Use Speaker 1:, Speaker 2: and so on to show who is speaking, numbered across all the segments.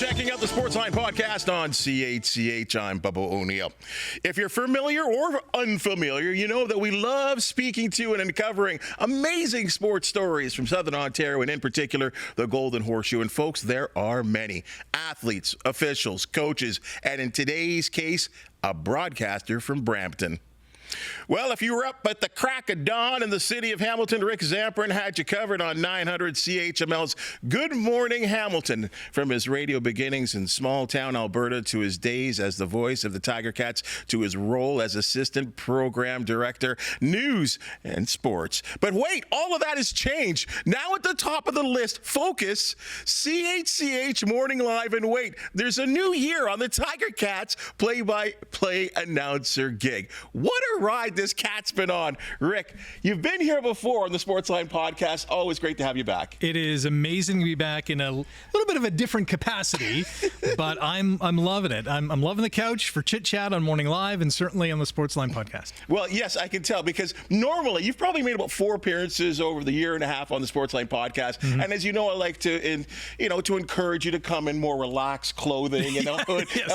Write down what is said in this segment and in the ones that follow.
Speaker 1: checking out the Sportsline Podcast on CHCH. I'm Bubba O'Neill. If you're familiar or unfamiliar, you know that we love speaking to and uncovering amazing sports stories from Southern Ontario, and in particular, the Golden Horseshoe. And folks, there are many athletes, officials, coaches, and in today's case, a broadcaster from Brampton. Well, if you were up at the crack of dawn in the city of Hamilton, Rick Zamperin had you covered on 900 CHML's Good Morning Hamilton. From his radio beginnings in small-town Alberta to his days as the voice of the Ticats to his role as assistant program director, news and sports. But wait, all of that has changed. Now at the top of the list, focus, CHCH Morning Live. And wait, there's a new year on the Ticats play-by-play announcer gig. What a ride this cat's been on. Rick, you've been here before on the Sportsline Podcast. Always great to have you back.
Speaker 2: It is amazing to be back in a little bit of a different capacity, but I'm loving it. I'm loving the couch for chit chat on Morning Live and certainly on the Sportsline Podcast.
Speaker 1: Well, yes, I can tell, because normally you've probably made about 4 appearances over the year and a half on the Sportsline Podcast. Mm-hmm. And as you know, I like to encourage you to come in more relaxed clothing, a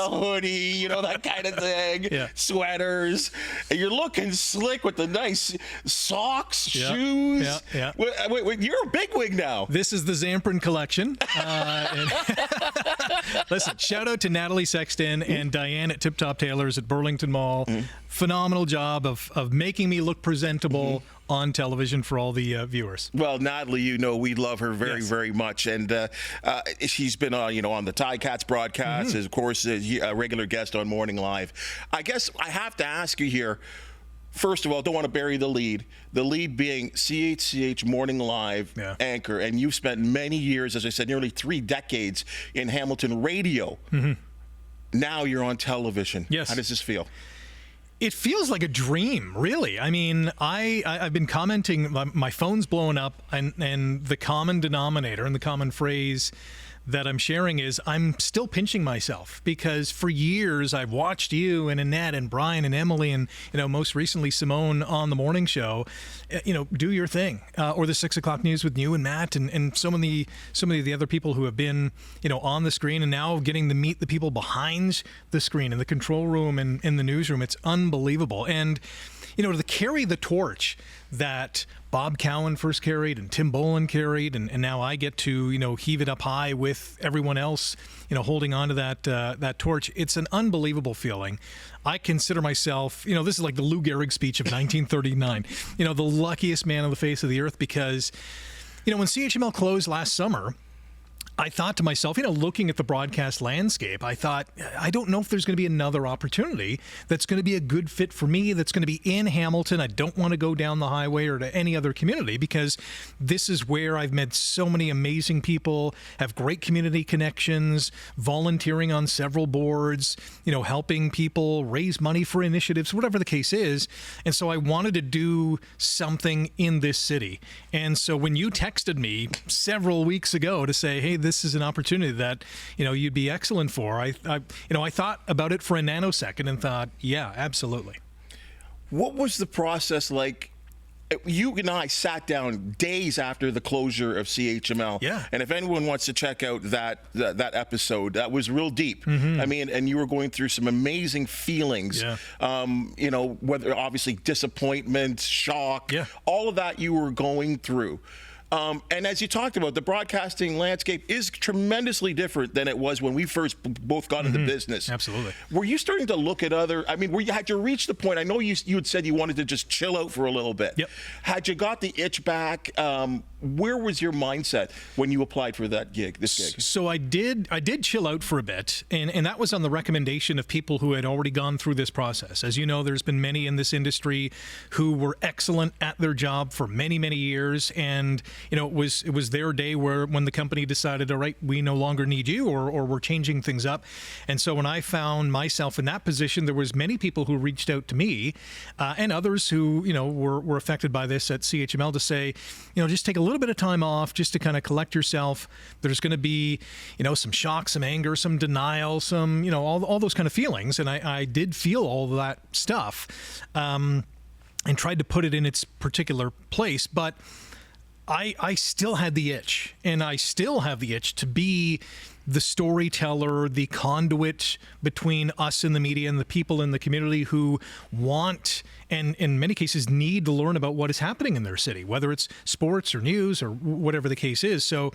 Speaker 1: hoodie, that kind of thing, sweaters. You're looking slick with the nice socks, shoes.
Speaker 2: Yeah.
Speaker 1: Wait, you're a bigwig now.
Speaker 2: This is the Zamperin collection. Listen, shout out to Natalie Sexton and Diane at Tip Top Tailors at Burlington Mall. Phenomenal job of making me look presentable on television for all the viewers.
Speaker 1: Well, Natalie, we love her very much, and she's been on the Ticats broadcast, of course, a regular guest on Morning Live. I guess I have to ask you here. First of all, don't want to bury the lead. The lead being CHCH Morning Live anchor, and you've spent many years, as I said, nearly 3 decades in Hamilton radio. Now you're on television.
Speaker 2: Yes.
Speaker 1: How does this feel?
Speaker 2: It feels like a dream, really. I mean, I've been commenting, my phone's blowing up, and the common denominator and the common phrase that I'm sharing is I'm still pinching myself, because for years I've watched you and Annette and Brian and Emily and most recently Simone on the morning show, do your thing, or the 6 o'clock news with you and Matt and so many of the other people who have been on the screen, and now getting to meet the people behind the screen in the control room and in the newsroom. It's unbelievable. And to carry the torch that Bob Cowan first carried and Tim Boland carried, and now I get to, heave it up high with everyone else, holding on to that torch. It's an unbelievable feeling. I consider myself, this is like the Lou Gehrig speech of 1939, the luckiest man on the face of the earth, because, when CHML closed last summer, I thought to myself, looking at the broadcast landscape, I thought, I don't know if there's going to be another opportunity that's going to be a good fit for me, that's going to be in Hamilton. I don't want to go down the highway or to any other community, because this is where I've met so many amazing people, have great community connections, volunteering on several boards, helping people raise money for initiatives, whatever the case is. And so I wanted to do something in this city. And so when you texted me several weeks ago to say, hey, this is an opportunity that, you'd be excellent for, I thought about it for a nanosecond and thought, yeah, absolutely.
Speaker 1: What was the process like? You and I sat down days after the closure of CHML. Yeah. And if anyone wants to check out that episode, that was real deep. I mean, and you were going through some amazing feelings. Yeah. Whether obviously disappointment, shock, all of that you were going through. And as you talked about, the broadcasting landscape is tremendously different than it was when we first both got into business.
Speaker 2: Absolutely.
Speaker 1: Were you starting to look at had you reached the point, I know you had said you wanted to just chill out for a little bit. Yep. Had you got the itch back? Where was your mindset when you applied for this gig?
Speaker 2: So I did chill out for a bit, and that was on the recommendation of people who had already gone through this process. As you know, there's been many in this industry who were excellent at their job for many, many years, and it was their day when the company decided, all right, we no longer need you, or we're changing things up. And so when I found myself in that position, there was many people who reached out to me, and others who were affected by this at CHML to say, just take a little bit of time off just to kind of collect yourself. There's going to be, some shock, some anger, some denial, some, all those kind of feelings. And I did feel all of that stuff, and tried to put it in its particular place. But I still had the itch, and I still have the itch to be the storyteller, the conduit between us and the media and the people in the community who want and in many cases need to learn about what is happening in their city, whether it's sports or news or whatever the case is. So,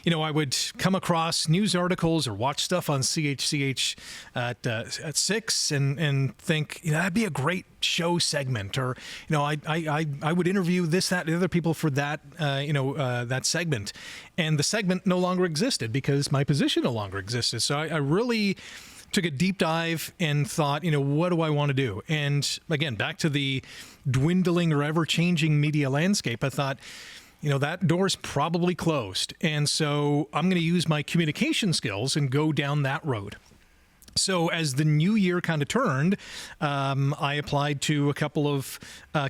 Speaker 2: I would come across news articles or watch stuff on CHCH at 6 and think, that'd be a great show segment, or I would interview this, that, and the other people for that that segment, and the segment no longer existed because my position no longer existed. So I really took a deep dive and thought, what do I want to do? And again, back to the dwindling or ever-changing media landscape, I thought, that door's probably closed. And so I'm going to use my communication skills and go down that road. So as the new year kind of turned, I applied to a couple of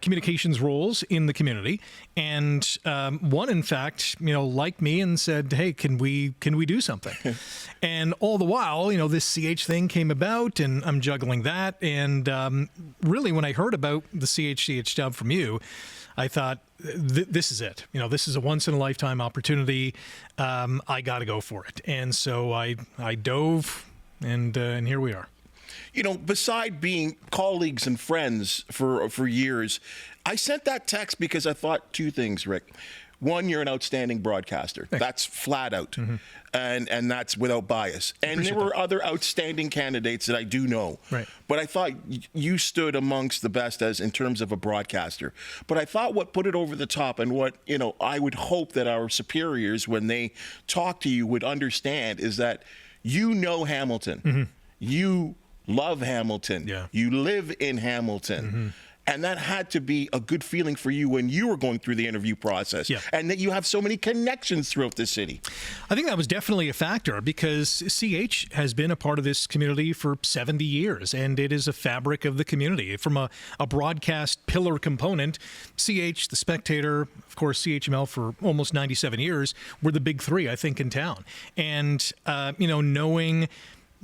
Speaker 2: communications roles in the community, and one, in fact, liked me and said, "Hey, can we do something?" And all the while, this CH thing came about, and I'm juggling that. And really, when I heard about the CHCH job from you, I thought, this is it. This is a once in a lifetime opportunity. I got to go for it. And so I dove. And here we are.
Speaker 1: Beside being colleagues and friends for years, I sent that text because I thought two things, Rick. One, you're an outstanding broadcaster.
Speaker 2: Thanks.
Speaker 1: That's flat out. Mm-hmm. And that's without bias. And there were other outstanding candidates that I do know.
Speaker 2: Right.
Speaker 1: But I thought you stood amongst the best as in terms of a broadcaster. But I thought what put it over the top, and what, I would hope that our superiors, when they talk to you, would understand, is that Hamilton. Mm-hmm. You love Hamilton.
Speaker 2: Yeah.
Speaker 1: You live in Hamilton. Mm-hmm. And that had to be a good feeling for you when you were going through the interview process.
Speaker 2: Yeah.
Speaker 1: And that you have so many connections throughout the city.
Speaker 2: I think that was definitely a factor because CH has been a part of this community for 70 years, and it is a fabric of the community. From a broadcast pillar component, CH, The Spectator, of course, CHML for almost 97 years were the big three, I think, in town. And, knowing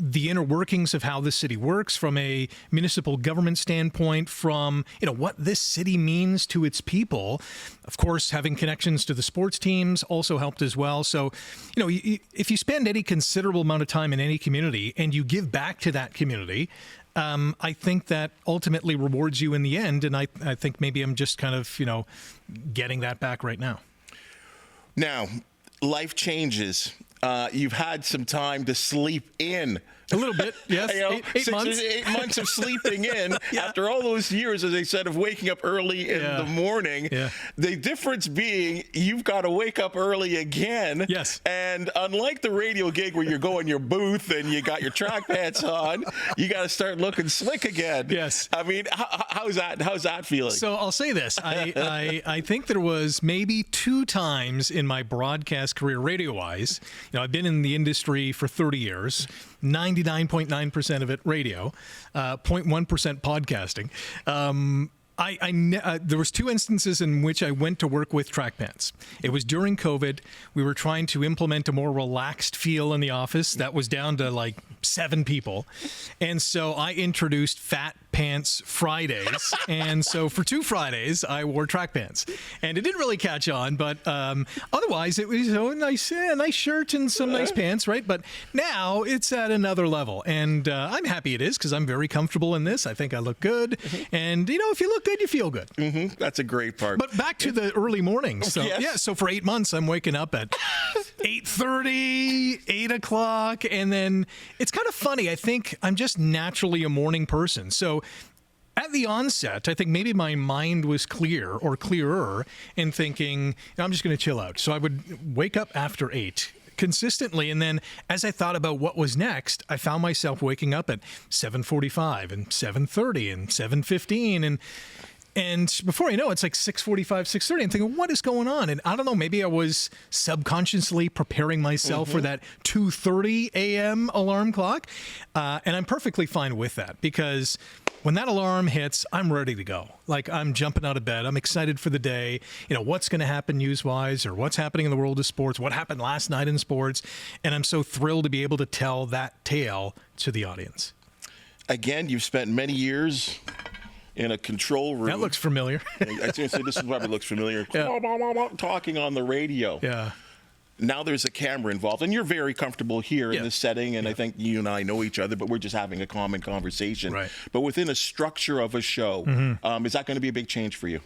Speaker 2: the inner workings of how this city works from a municipal government standpoint, from, what this city means to its people. Of course, having connections to the sports teams also helped as well. So, if you spend any considerable amount of time in any community and you give back to that community, I think that ultimately rewards you in the end. And I think maybe I'm just kind of, getting that back right now.
Speaker 1: Now, life changes. You've had some time to sleep in.
Speaker 2: A little bit, yes. 8 months.
Speaker 1: 8 months of sleeping in after all those years, as I said, of waking up early in the morning. Yeah. The difference being you've got to wake up early again.
Speaker 2: Yes.
Speaker 1: And unlike the radio gig where you go in your booth and you got your track pants on, you got to start looking slick again.
Speaker 2: Yes.
Speaker 1: I mean, how's that feeling?
Speaker 2: So I'll say this. I think there was maybe 2 times in my broadcast career, radio-wise. I've been in the industry for 30 years. 99.9% of it radio, 0.1% podcasting. There was 2 instances in which I went to work with track pants. It was during COVID. We were trying to implement a more relaxed feel in the office that was down to like 7 people. And so I introduced Fat Pants Fridays. And so for 2 Fridays, I wore track pants. And it didn't really catch on, but otherwise it was a nice shirt and some nice pants, right? But now it's at another level. And I'm happy it is because I'm very comfortable in this. I think I look good. Mm-hmm. And, if you look good, you feel good.
Speaker 1: Mm-hmm. That's a great part.
Speaker 2: But back to the early mornings. So,
Speaker 1: yes.
Speaker 2: So for 8 months, I'm waking up at 8:30, 8 o'clock. And then it's kind of funny. I think I'm just naturally a morning person. So at the onset, I think maybe my mind was clearer in thinking, I'm just going to chill out. So I would wake up after 8 consistently. And then as I thought about what was next, I found myself waking up at 7:45 and 7:30 and 7:15. And before I know it, it's like 6:45, 6:30. I'm thinking, what is going on? And I don't know, maybe I was subconsciously preparing myself for that 2:30 a.m. alarm clock. And I'm perfectly fine with that because when that alarm hits, I'm ready to go. Like, I'm jumping out of bed. I'm excited for the day. What's going to happen news-wise, or what's happening in the world of sports, what happened last night in sports. And I'm so thrilled to be able to tell that tale to the audience.
Speaker 1: Again, you've spent many years in a control room.
Speaker 2: That looks familiar.
Speaker 1: I was going to say, this is probably looks familiar. Talking on the radio.
Speaker 2: Yeah.
Speaker 1: Now there's a camera involved, and you're very comfortable here in this setting, and I think you and I know each other, but we're just having a common conversation.
Speaker 2: Right.
Speaker 1: But within a structure of a show, is that going to be a big change for you?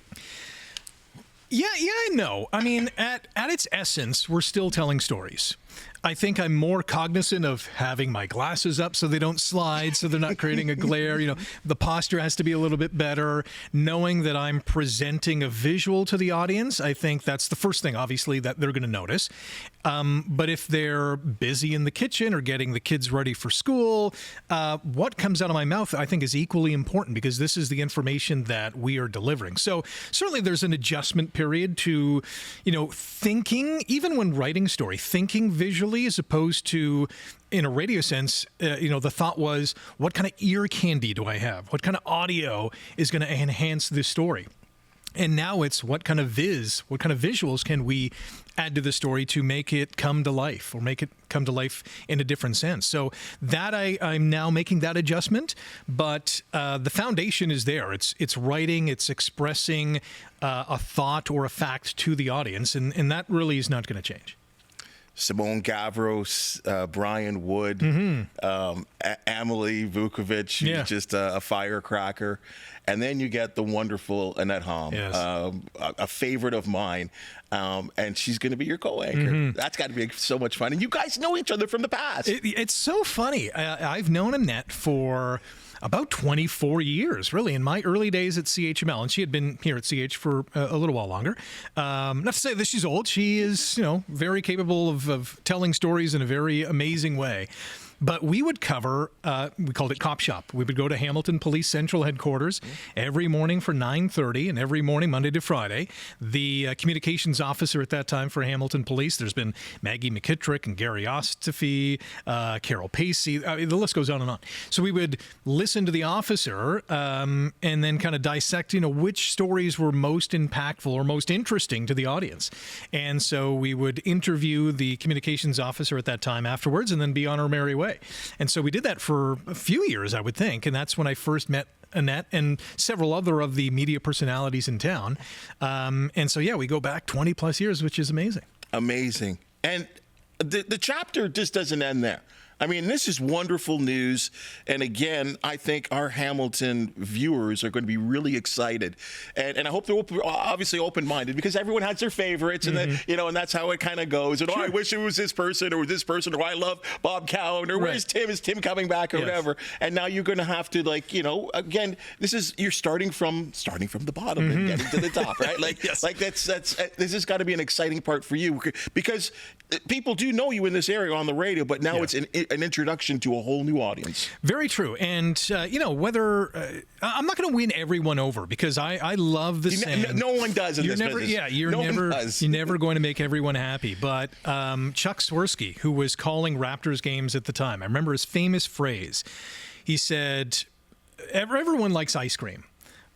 Speaker 2: Yeah, and no. I mean, at its essence, we're still telling stories. I think I'm more cognizant of having my glasses up so they don't slide, so they're not creating a glare. You know, the posture has to be a little bit better. Knowing that I'm presenting a visual to the audience, I think that's the first thing, obviously, that they're going to notice. But if they're busy in the kitchen or getting the kids ready for school, what comes out of my mouth, I think, is equally important because this is the information that we are delivering. So certainly there's an adjustment period to, thinking, even when writing a story, thinking visually as opposed to in a radio sense, the thought was, what kind of ear candy do I have? What kind of audio is going to enhance this story? And now it's what kind of visuals can we add to the story to make it come to life or make it come to life in a different sense. So that I'm now making that adjustment, but the foundation is there. It's writing, it's expressing a thought or a fact to the audience, and that really is not going to change.
Speaker 1: Simone Gavros, Brian Wood, Amelie Vukovic, who's just a firecracker. And then you get the wonderful Annette Hom, a favorite of mine. And she's going to be your co-anchor. That's got to be so much fun. And you guys know each other from the past.
Speaker 2: It's so funny. I've known Annette for about 24 years, really, in my early days at CHML. And she had been here at CH for a little while longer. Not to say that she's old. She is, very capable of telling stories in a very amazing way. But we would cover, we called it Cop Shop. We would go to Hamilton Police Central Headquarters every morning for 9:30, and every morning, Monday to Friday. The communications officer at that time for Hamilton Police, there's been Maggie McKittrick and Gary Ostafy, Carol Pacey, the list goes on and on. So we would listen to the officer and then kind of dissect, which stories were most impactful or most interesting to the audience. And so we would interview the communications officer at that time afterwards and then be on our merry way. And so we did that for a few years, I would think. And that's when I first met Annette and several other of the media personalities in town. And so, we go back 20 plus years, which is amazing.
Speaker 1: Amazing. And the chapter just doesn't end there. I mean, this is wonderful news. And again, I think our Hamilton viewers are going to be really excited. And I hope they're obviously open-minded because everyone has their favorites and and that's how it kind of goes. And I wish it was this person or this person, or I love Bob Cowan, or where's Tim? Is Tim coming back or whatever? And now you're going to have to again, you're starting from the bottom and getting to the top, right? This has got to be an exciting part for you because people do know you in this area on the radio, but now it's an introduction to a whole new audience.
Speaker 2: Very true. And, whether I'm not going to win everyone over because I love the saying.
Speaker 1: No one does in this business.
Speaker 2: Yeah, you're never going to make everyone happy. But Chuck Swirsky, who was calling Raptors games at the time, I remember his famous phrase. He said, everyone likes ice cream,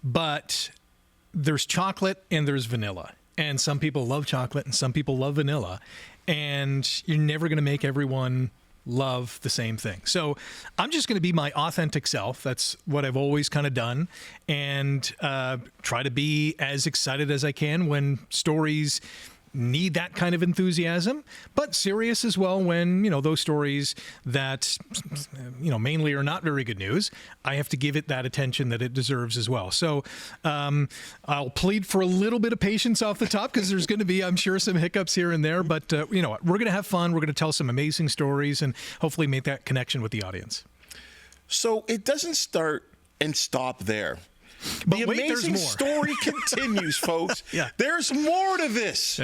Speaker 2: but there's chocolate and there's vanilla. And some people love chocolate and some people love vanilla. And you're never going to make everyone love the same thing. So I'm just going to be my authentic self. That's what I've always kind of done, and try to be as excited as I can when stories need that kind of enthusiasm, but serious as well when, those stories that, mainly are not very good news, I have to give it that attention that it deserves as well. So I'll plead for a little bit of patience off the top because there's going to be, I'm sure, some hiccups here and there, but you know what? We're going to have fun. We're going to tell some amazing stories and hopefully make that connection with the audience.
Speaker 1: So it doesn't start and stop there.
Speaker 2: But
Speaker 1: the amazing story continues, folks. There's more to this.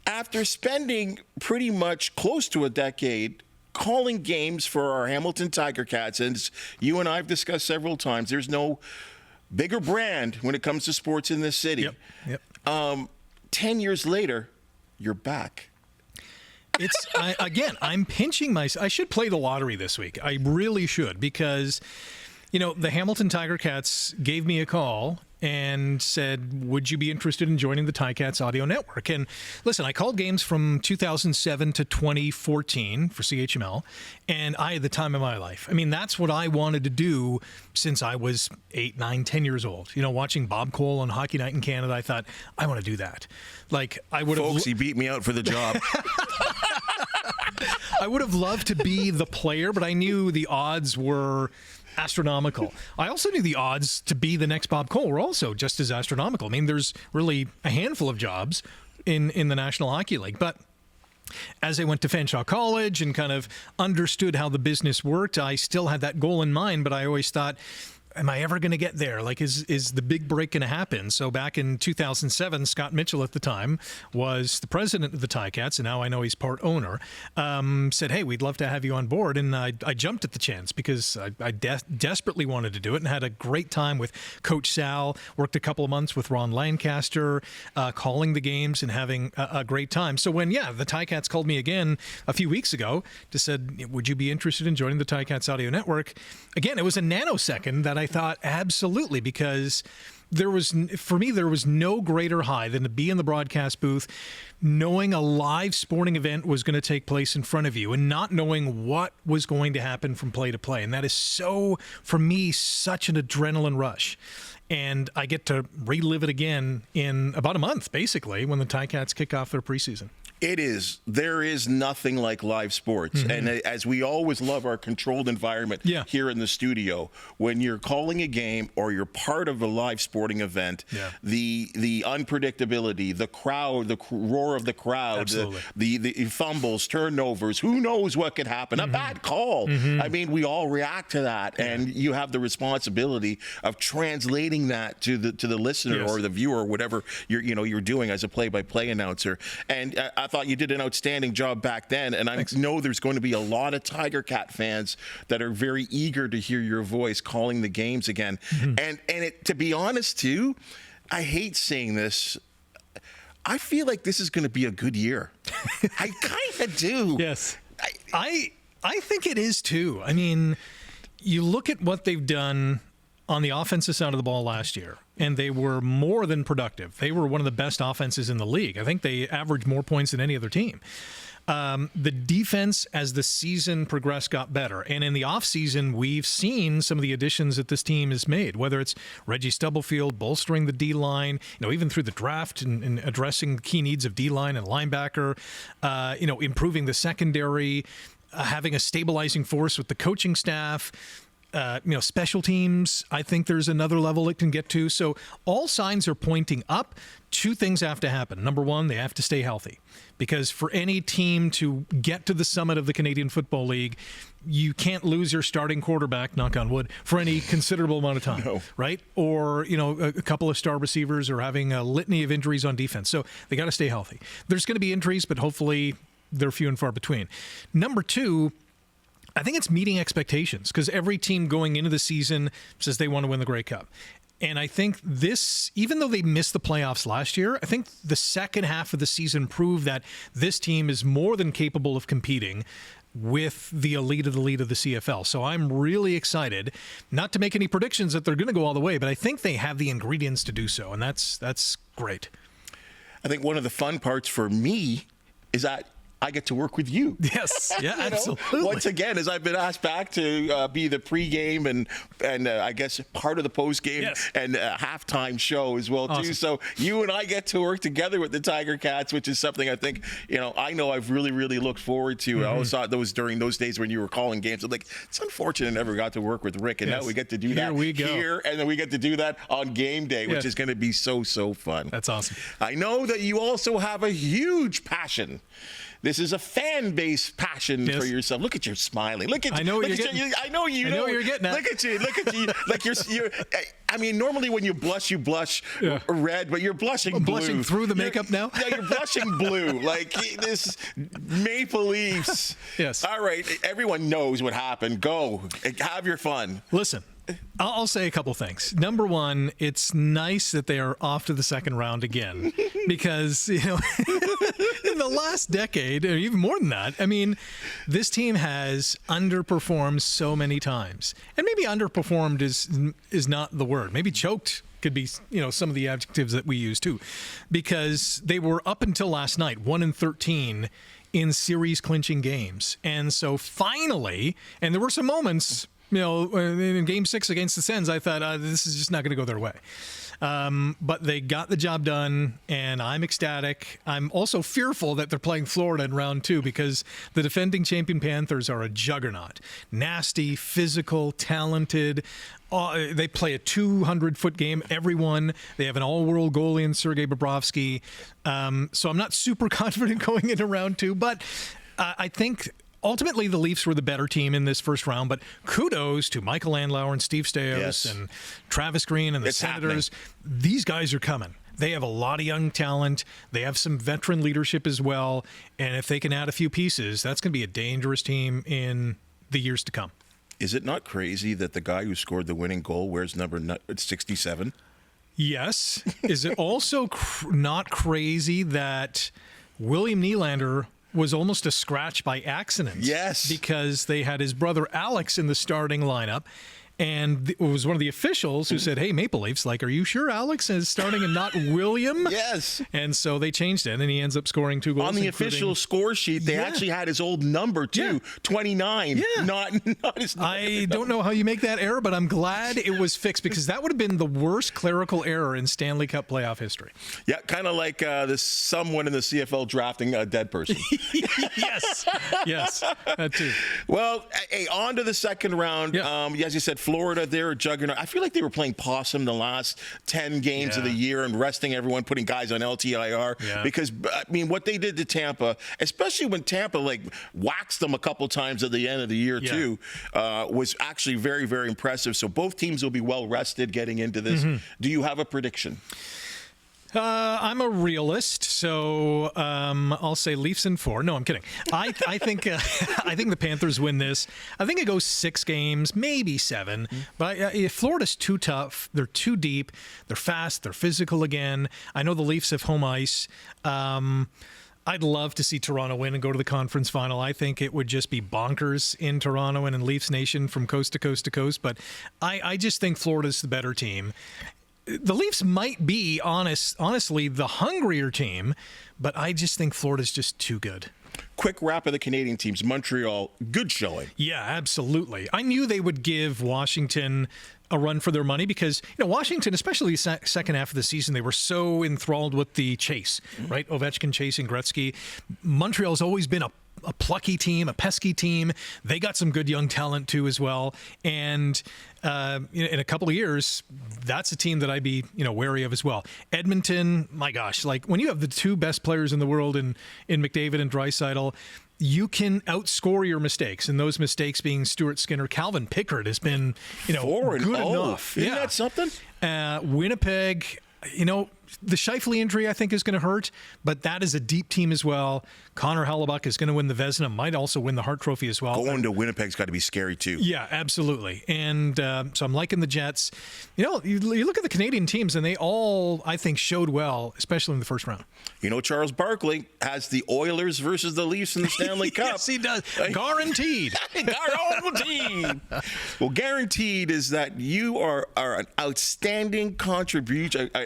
Speaker 1: After spending pretty much close to a decade calling games for our Hamilton Tiger Cats, and you and I have discussed several times, there's no bigger brand when it comes to sports in this city. 10 years later, you're back.
Speaker 2: I'm pinching myself. I should play the lottery this week. I really should, because The Hamilton Tiger Cats gave me a call and said, would you be interested in joining the Ticats audio network? And listen, I called games from 2007 to 2014 for CHML, and I had the time of my life. I mean, that's what I wanted to do since I was 8, 9, 10 years old. Watching Bob Cole on Hockey Night in Canada, I thought, I want to do that. Like, I would have...
Speaker 1: Folks, he beat me out for the job.
Speaker 2: I would have loved to be the player, but I knew the odds were astronomical. I also knew the odds to be the next Bob Cole were also just as astronomical. I mean, there's really a handful of jobs in the National Hockey League. But as I went to Fanshawe College and kind of understood how the business worked, I still had that goal in mind, but I always thought, am I ever going to get there? Like, is the big break going to happen? So back in 2007, Scott Mitchell at the time was the president of the Ticats, and now I know he's part owner, said, hey, we'd love to have you on board. And I jumped at the chance because I desperately wanted to do it and had a great time with Coach Sal, worked a couple of months with Ron Lancaster, calling the games and having a great time. So when, the Ticats called me again a few weeks ago to said, would you be interested in joining the Ticats audio network? Again, it was a nanosecond that I thought absolutely, because for me there was no greater high than to be in the broadcast booth knowing a live sporting event was going to take place in front of you and not knowing what was going to happen from play to play. And that is for me, such an adrenaline rush. And I get to relive it again in about a month, basically, when the Ticats kick off their preseason.
Speaker 1: There is nothing like live sports. Mm-hmm. And as we always love our controlled environment here in the studio, when you're calling a game or you're part of a live sporting event, the unpredictability, the crowd, the roar of the crowd, the fumbles, turnovers, who knows what could happen, a bad call. I mean, we all react to that, and you have the responsibility of translating that to the listener or the viewer, or whatever you're doing as a play-by-play announcer. And I thought you did an outstanding job back then, and I know there's going to be a lot of Tiger Cat fans that are very eager to hear your voice calling the games again. And to be honest too, I hate saying this, I feel like this is going to be a good year. I kind of do.
Speaker 2: Yes, I think it is too. I mean, you look at what they've done on the offensive side of the ball last year, and they were more than productive. They were one of the best offenses in the league. I think they averaged more points than any other team. The defense, as the season progressed, got better. And in the offseason, we've seen some of the additions that this team has made, whether it's Reggie Stubblefield bolstering the D-line, even through the draft and addressing key needs of D-line and linebacker, improving the secondary, having a stabilizing force with the coaching staff. Special teams, I think there's another level it can get to. So all signs are pointing up. Two things have to happen. Number one, they have to stay healthy, because for any team to get to the summit of the Canadian Football League, you can't lose your starting quarterback, knock on wood, for any considerable amount of time, right? Or, a couple of star receivers, or having a litany of injuries on defense. So they got to stay healthy. There's going to be injuries, but hopefully they're few and far between. Number two, I think it's meeting expectations, because every team going into the season says they want to win the Grey Cup. And I think this, even though they missed the playoffs last year, I think the second half of the season proved that this team is more than capable of competing with the elite of the CFL. So I'm really excited, not to make any predictions that they're going to go all the way, but I think they have the ingredients to do so, and that's great.
Speaker 1: I think one of the fun parts for me is that I get to work with you.
Speaker 2: Yes, yeah, absolutely.
Speaker 1: Once again, as I've been asked back to be the pregame and I guess part of the postgame and halftime show as well too. So you and I get to work together with the Tiger Cats, which is something I think I know I've really looked forward to. I always thought during those days when you were calling games, I'm like, it's unfortunate I never got to work with Rick, and now we get to do that here, and then we get to do that on game day, which is going to be so fun.
Speaker 2: That's awesome.
Speaker 1: I know that you also have a huge passion. This is a fan base passion for yourself. Look at you smiling. Look at you.
Speaker 2: I know what you're getting.
Speaker 1: I know you. I know what you're getting at. Look at you. Like you're. I mean, normally when you blush red, but you're blushing blue.
Speaker 2: Blushing through the makeup now?
Speaker 1: Yeah, you're blushing blue. Like this Maple Leafs.
Speaker 2: Yes.
Speaker 1: All right. Everyone knows what happened. Go. Have your fun.
Speaker 2: Listen. I'll say a couple things. Number one, it's nice that they are off to the second round again because, in the last decade, or even more than that, I mean, this team has underperformed so many times. And maybe underperformed is not the word. Maybe choked could be, some of the adjectives that we use too, because they were up until last night, 1-13 in series clinching games. And so finally, and there were some moments, in Game 6 against the Sens, I thought, this is just not going to go their way. But they got the job done, and I'm ecstatic. I'm also fearful that they're playing Florida in round 2 because the defending champion Panthers are a juggernaut. Nasty, physical, talented. They play a 200-foot game, everyone. They have an all-world goalie in Sergei Bobrovsky. So I'm not super confident going into round 2, but I think ultimately the Leafs were the better team in this first round. But kudos to Michael Andlauer and Steve Stais and Travis Green and the Senators. These guys are coming. They have a lot of young talent. They have some veteran leadership as well. And if they can add a few pieces, that's going to be a dangerous team in the years to come.
Speaker 1: Is it not crazy that the guy who scored the winning goal wears number 67?
Speaker 2: Yes. Is it also not crazy that William Nylander was almost a scratch by accident?
Speaker 1: Yes.
Speaker 2: Because they had his brother Alex in the starting lineup. And it was one of the officials who said, hey, Maple Leafs, are you sure Alex is starting and not William?
Speaker 1: Yes.
Speaker 2: And so they changed it, and he ends up scoring 2 goals.
Speaker 1: On the official score sheet, they actually had his old number, too, 29, not his number.
Speaker 2: I don't know how you make that error, but I'm glad it was fixed because that would have been the worst clerical error in Stanley Cup playoff history.
Speaker 1: Yeah, kind of like someone in the CFL drafting a dead person.
Speaker 2: Yes, that too.
Speaker 1: Well, hey, on to the second round. As you said, Florida, they're a juggernaut. I feel like they were playing possum the last 10 games of the year and resting everyone, putting guys on LTIR. Because, what they did to Tampa, especially when Tampa, waxed them a couple times at the end of the year, too, was actually very, very impressive. So both teams will be well rested getting into this. Do you have a prediction?
Speaker 2: I'm a realist, so I'll say Leafs in 4. No, I'm kidding. I think the Panthers win this. I think it goes 6 games, maybe 7. But Florida's too tough. They're too deep. They're fast. They're physical again. I know the Leafs have home ice. I'd love to see Toronto win and go to the conference final. I think it would just be bonkers in Toronto and in Leafs Nation from coast to coast to coast. But I just think Florida's the better team. The Leafs might be, honestly, the hungrier team, but I just think Florida's just too good.
Speaker 1: Quick wrap of the Canadian teams. Montreal, good showing.
Speaker 2: Yeah, absolutely. I knew they would give Washington a run for their money because, Washington, especially the second half of the season, they were so enthralled with the chase, right? Ovechkin chasing Gretzky. Montreal's always been a plucky team, a pesky team. They got some good young talent too as well. And in a couple of years, that's a team that I'd be wary of as well. Edmonton, my gosh, when you have the 2 best players in the world in McDavid and Draisaitl, you can outscore your mistakes, and those mistakes being Stuart Skinner. Calvin Pickard has been good enough.
Speaker 1: Isn't that something?
Speaker 2: Winnipeg, the Scheifele injury, I think, is going to hurt, but that is a deep team as well. Connor Hellebuck is going to win the Vezina, might also win the Hart Trophy as well.
Speaker 1: Going to Winnipeg's got to be scary, too.
Speaker 2: Yeah, absolutely. And so I'm liking the Jets. You look at the Canadian teams, and they all, I think, showed well, especially in the first round.
Speaker 1: Charles Barkley has the Oilers versus the Leafs in the Stanley Cup.
Speaker 2: Yes, he does. Guaranteed.
Speaker 1: Guaranteed. Well, guaranteed is that you are an outstanding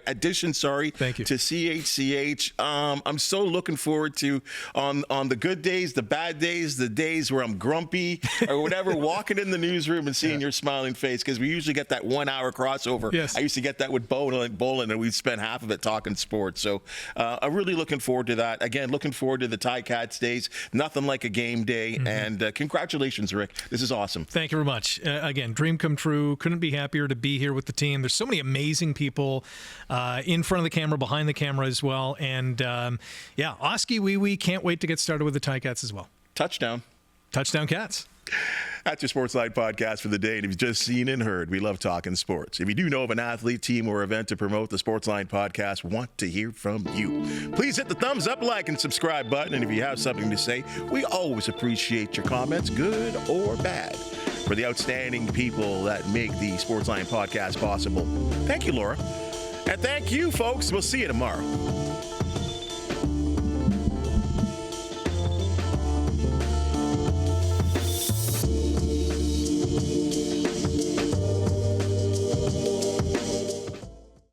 Speaker 1: addition,
Speaker 2: Thank you.
Speaker 1: to CHCH. I'm so looking forward to, on the good days, the bad days, the days where I'm grumpy or whatever, walking in the newsroom and seeing your smiling face, because we usually get that 1 hour crossover.
Speaker 2: Yes.
Speaker 1: I used to get that with Bolin, and we'd spend half of it talking sports. So I'm really looking forward to that. Again, looking forward to the Ticats days. Nothing like a game day. And congratulations, Rick. This is awesome.
Speaker 2: Thank you very much. Again, dream come true. Couldn't be happier to be here with the team. There's so many amazing people in front of the camera, behind the camera as well. And Oski Wee Wee, can't wait to get started with the Ticats as well.
Speaker 1: Touchdown Cats. That's your Sportsline Podcast for the day. And if you've just seen and heard, we love talking sports. If you do know of an athlete, team, or event to promote, the Sportsline Podcast want to hear from you. Please hit the thumbs up, like, and subscribe button. And if you have something to say, we always appreciate your comments, good or bad. for the outstanding people that make the Sportsline Podcast possible. Thank you, Laura. And thank you, folks. We'll see you tomorrow.